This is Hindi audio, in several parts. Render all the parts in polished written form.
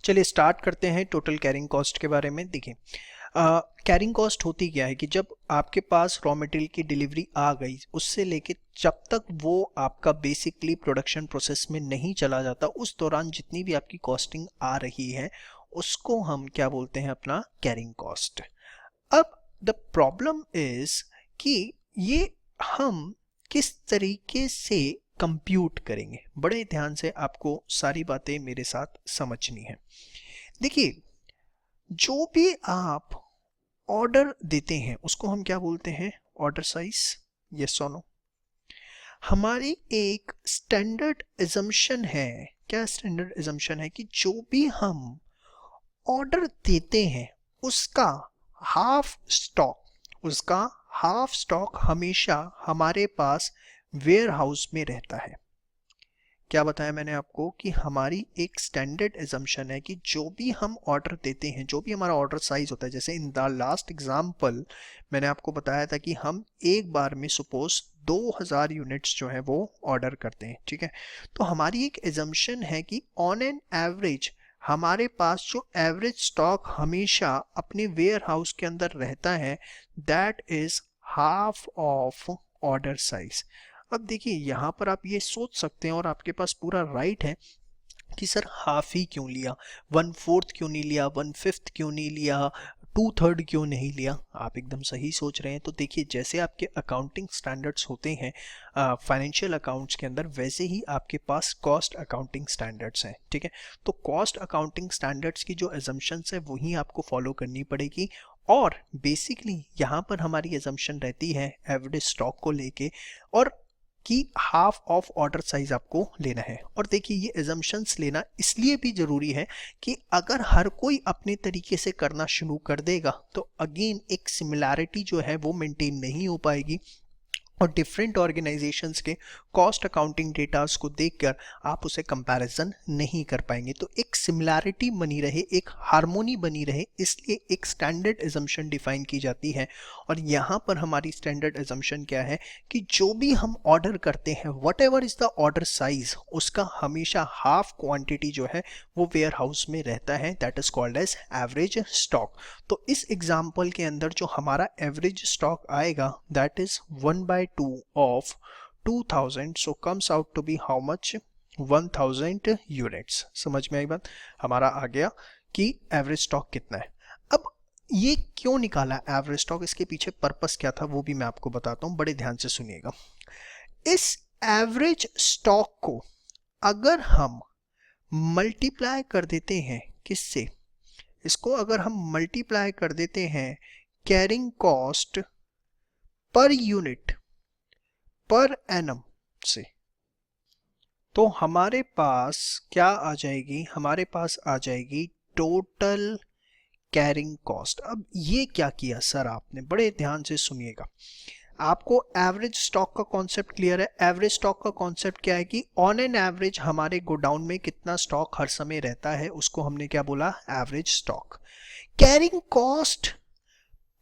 चलिए स्टार्ट करते हैं टोटल कैरिंग कॉस्ट के बारे में। देखिए कैरिंग कॉस्ट होती क्या है कि जब आपके पास रॉ मटेरियल की डिलीवरी आ गई उससे लेके जब तक वो आपका बेसिकली प्रोडक्शन प्रोसेस में नहीं चला जाता उस दौरान जितनी भी आपकी कॉस्टिंग आ रही है उसको हम क्या बोलते हैं, अपना कैरिंग कॉस्ट। अब द प्रॉब्लम इज कि ये हम किस तरीके से कंप्यूट करेंगे, बड़े ध्यान से आपको सारी बातें मेरे साथ समझनी है। देखिए जो भी आप ऑर्डर देते हैं उसको हम क्या बोलते हैं, ऑर्डर साइज। यस और नो। हमारी एक स्टैंडर्ड एजम्पशन है, क्या स्टैंडर्ड एजम्पशन है कि जो भी हम ऑर्डर देते हैं उसका हाफ स्टॉक हमेशा हमारे पास वेयर हाउस में रहता है। क्या बताया मैंने आपको कि हमारी एक स्टैंडर्ड एजम्पशन है कि जो भी हम ऑर्डर देते हैं, जो भी हमारा ऑर्डर साइज होता है, जैसे इन द लास्ट एग्जांपल मैंने आपको बताया था कि हम एक बार में सपोज 2000 यूनिट्स जो है वो ऑर्डर करते हैं, ठीक है। तो हमारी एक एजम्पशन है कि ऑन एन एवरेज हमारे पास जो एवरेज स्टॉक हमेशा अपने वेयर हाउस के अंदर रहता है that is half of order size. अब देखिए यहाँ पर आप ये सोच सकते हैं और आपके पास पूरा राइट है कि सर हाफ ही क्यों लिया, 1/4 क्यों नहीं लिया, 1/5 क्यों नहीं लिया, 2/3 क्यों नहीं लिया। आप एकदम सही सोच रहे हैं। तो देखिए जैसे आपके अकाउंटिंग स्टैंडर्ड्स होते हैं फाइनेंशियल अकाउंट्स के अंदर, वैसे ही आपके पास कॉस्ट अकाउंटिंग स्टैंडर्ड्स हैं, ठीक है। तो कॉस्ट अकाउंटिंग स्टैंडर्ड्स की जो एजम्पशंस है वही आपको फॉलो करनी पड़ेगी। और बेसिकली यहाँ पर हमारी एजम्पशन रहती है एवरेज स्टॉक को लेके और कि हाफ ऑफ ऑर्डर साइज आपको लेना है। और देखिए ये एजम्पशंस लेना इसलिए भी जरूरी है कि अगर हर कोई अपने तरीके से करना शुरू कर देगा तो अगेन एक सिमिलैरिटी जो है वो मेंटेन नहीं हो पाएगी और डिफरेंट ऑर्गेनाइजेशंस के कॉस्ट अकाउंटिंग डेटास को देखकर आप उसे कंपैरिजन नहीं कर पाएंगे। तो एक सिमिलैरिटी बनी रहे, एक हार्मोनी बनी रहे, इसलिए एक स्टैंडर्ड एजम्पशन डिफाइन की जाती है। और यहाँ पर हमारी स्टैंडर्ड एजम्पशन क्या है कि जो भी हम ऑर्डर करते हैं what ever is the order size, उसका हमेशा हाफ क्वांटिटी जो है वो वेयर हाउस में रहता है, that is called as average stock. तो इस एग्जाम्पल के अंदर जो हमारा एवरेज स्टॉक आएगा that is 1/2 of 2000, so comes out to be how much, 1000 units. समझ में आई बात? हमारा आ गया कि एवरेज स्टॉक कितना है। अब ये क्यों निकाला एवरेज स्टॉक, इसके पीछे पर्पस क्या था वो भी मैं आपको बताता हूं, बड़े ध्यान से सुनिएगा। इस एवरेज स्टॉक को अगर हम मल्टीप्लाई कर देते हैं किससे, इसको अगर हम मल्टीप्लाई कर देते हैं carrying cost per unit per annum से, तो हमारे पास क्या आ जाएगी, हमारे पास आ जाएगी टोटल कैरिंग कॉस्ट। अब ये क्या किया सर आपने, बड़े ध्यान से सुनिएगा। आपको एवरेज स्टॉक का कॉन्सेप्ट क्लियर है। एवरेज स्टॉक का कॉन्सेप्ट क्या है कि ऑन एन एवरेज हमारे गोडाउन में कितना स्टॉक हर समय रहता है उसको हमने क्या बोला, average stock. Carrying cost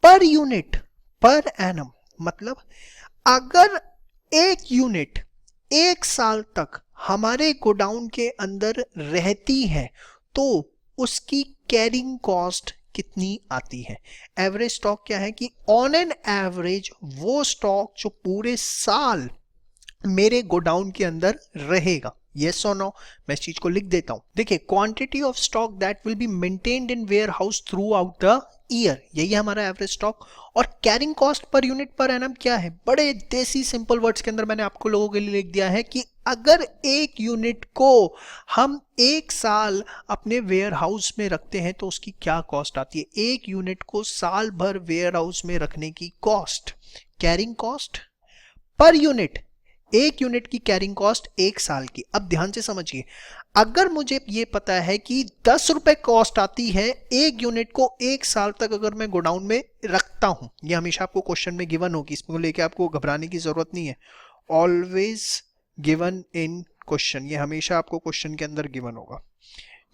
per unit per annum, मतलब अगर एक यूनिट एक साल तक हमारे गोडाउन के अंदर रहती है तो उसकी कैरिंग कॉस्ट कितनी आती है। एवरेज स्टॉक क्या है कि ऑन एन एवरेज वो स्टॉक जो पूरे साल मेरे गोडाउन के अंदर रहेगा। यस और नो, मैं इस चीज को लिख देता हूं। देखिए quantity of stock that will be maintained in warehouse throughout the year, यही हमारा एवरेज स्टॉक। और carrying cost per unit per annum क्या है, बड़े देसी सिंपल वर्ड्स के अंदर मैंने आपको लोगों के लिए लिख दिया है कि अगर एक यूनिट को हम एक साल अपने वेयर हाउस में रखते हैं तो उसकी क्या कॉस्ट आती है। एक यूनिट को साल भर वेयर हाउस में रखने की cost, carrying cost per unit, एक यूनिट की कैरिंग कॉस्ट एक साल की। अब ध्यान से समझिए, अगर मुझे ये पता है कि 10 रुपए कॉस्ट आती है एक यूनिट को एक साल तक अगर मैं गोडाउन में रखता हूं, ये हमेशा आपको क्वेश्चन में गिवन होगी, इसमें लेके आपको घबराने की जरूरत नहीं है, ऑलवेज गिवन इन क्वेश्चन, ये हमेशा आपको क्वेश्चन के अंदर गिवन होगा,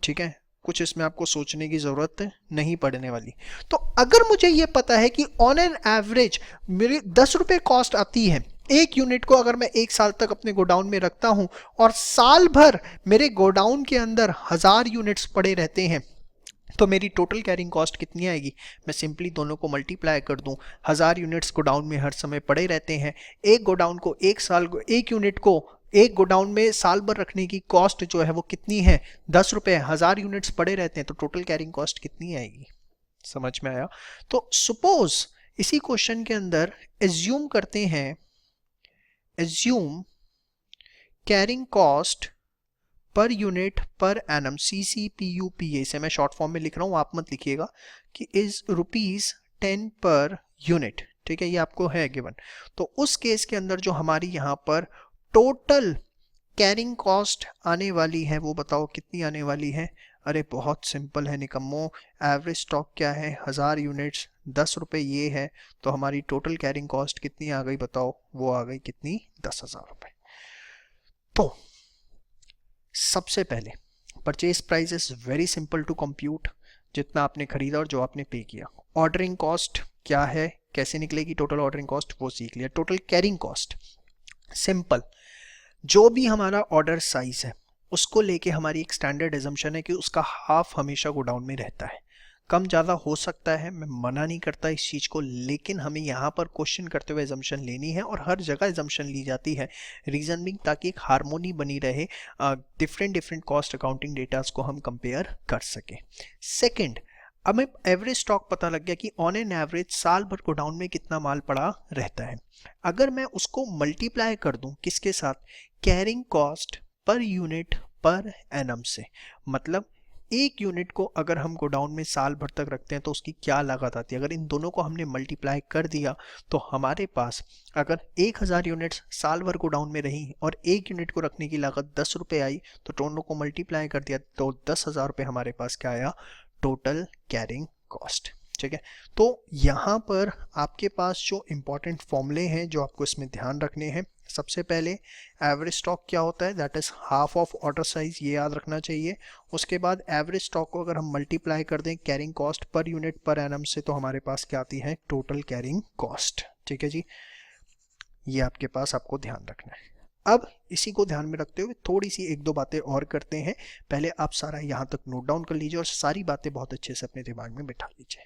ठीक है। कुछ इसमें आपको सोचने की जरूरत नहीं पड़ने वाली। तो अगर मुझे ये पता है कि ऑन एन एवरेज मेरी 10 रुपए कॉस्ट आती है एक यूनिट को अगर मैं 1 साल तक अपने गोडाउन में रखता हूं और साल भर मेरे गोडाउन के अंदर 1000 यूनिट्स पड़े रहते हैं, तो मेरी टोटल कैरिंग कॉस्ट कितनी आएगी? मैं सिंपली दोनों को मल्टीप्लाई कर दूं। 1000 यूनिट्स गोडाउन में हर समय पड़े रहते हैं, एक गोडाउन को एक यूनिट को एक गोडाउन में साल भर रखने की कॉस्ट जो है वो कितनी है? 10 रुपए। 1000 यूनिट्स पड़े रहते हैं तो टोटल कैरिंग कॉस्ट कितनी आएगी? समझ में आया? तो सपोज इसी क्वेश्चन के अंदर एज्यूम करते हैं, assume carrying cost per unit per annum, CCPUPA से मैं शॉर्ट फॉर्म में लिख रहा हूं, आप मत लिखिएगा, कि इज ₹10 पर यूनिट। ठीक है, ये आपको है गिवन। तो उस केस के अंदर जो हमारी यहां पर टोटल कैरिंग कॉस्ट आने वाली है वो बताओ कितनी आने वाली है? अरे बहुत सिंपल है निकम्मो, एवरेज स्टॉक क्या है? 1000 यूनिट्स, 10 रुपए ये है, तो हमारी टोटल कैरिंग कॉस्ट कितनी आ गई बताओ? वो आ गई कितनी? 10,000 रुपए। तो सबसे पहले purchase price is very simple to compute, जितना आपने खरीदा और जो आपने पे किया। ऑर्डरिंग कॉस्ट क्या है, कैसे निकलेगी टोटल ऑर्डरिंग कॉस्ट, वो सीख लिया। टोटल कैरिंग कॉस्ट सिंपल, जो भी हमारा ऑर्डर साइज है उसको लेके हमारी एक स्टैंडर्ड एजम्पशन है कि उसका हाफ हमेशा गोडाउन में रहता है। कम ज़्यादा हो सकता है, मैं मना नहीं करता इस चीज़ को, लेकिन हमें यहाँ पर क्वेश्चन करते हुए एजम्पशन लेनी है और हर जगह एजम्पशन ली जाती है, रीजन बिंग ताकि एक हार्मोनी बनी रहे, डिफरेंट कॉस्ट अकाउंटिंग डेटास को हम कंपेयर कर सकें। सेकंड, हमें एवरेज स्टॉक पता लग गया कि ऑन एन एवरेज साल भर गोडाउन में कितना माल पड़ा रहता है। अगर मैं उसको मल्टीप्लाई कर दूं किसके साथ? Carrying cost per unit per annum से, मतलब एक यूनिट को अगर हम गोडाउन में साल भर तक रखते हैं तो उसकी क्या लागत आती है। अगर इन दोनों को हमने मल्टीप्लाई कर दिया तो हमारे पास अगर 1000 यूनिट्स साल भर गोडाउन में रही और एक यूनिट को रखने की लागत 10 रुपये आई, तो दोनों को मल्टीप्लाई कर दिया तो 10,000 रुपये हमारे पास क्या आया? Total carrying cost. ठीक है, तो यहाँ पर आपके पास जो इंपॉर्टेंट फॉर्मूले हैं जो आपको इसमें ध्यान रखने हैं, सबसे पहले एवरेज स्टॉक क्या होता है? That is half of order size, ये याद रखना चाहिए। उसके बाद एवरेज स्टॉक को अगर हम मल्टीप्लाई कर दें carrying cost per unit per annum से, तो हमारे पास क्या आती है? Total carrying cost. ठीक है जी, ये आपके पास आपको ध्यान रखना है। अब इसी को ध्यान में रखते हुए थोड़ी सी एक दो बातें और करते हैं। पहले आप सारा यहाँ तक नोट डाउन कर लीजिए और सारी बातें बहुत अच्छे से अपने दिमाग में बिठा लीजिए।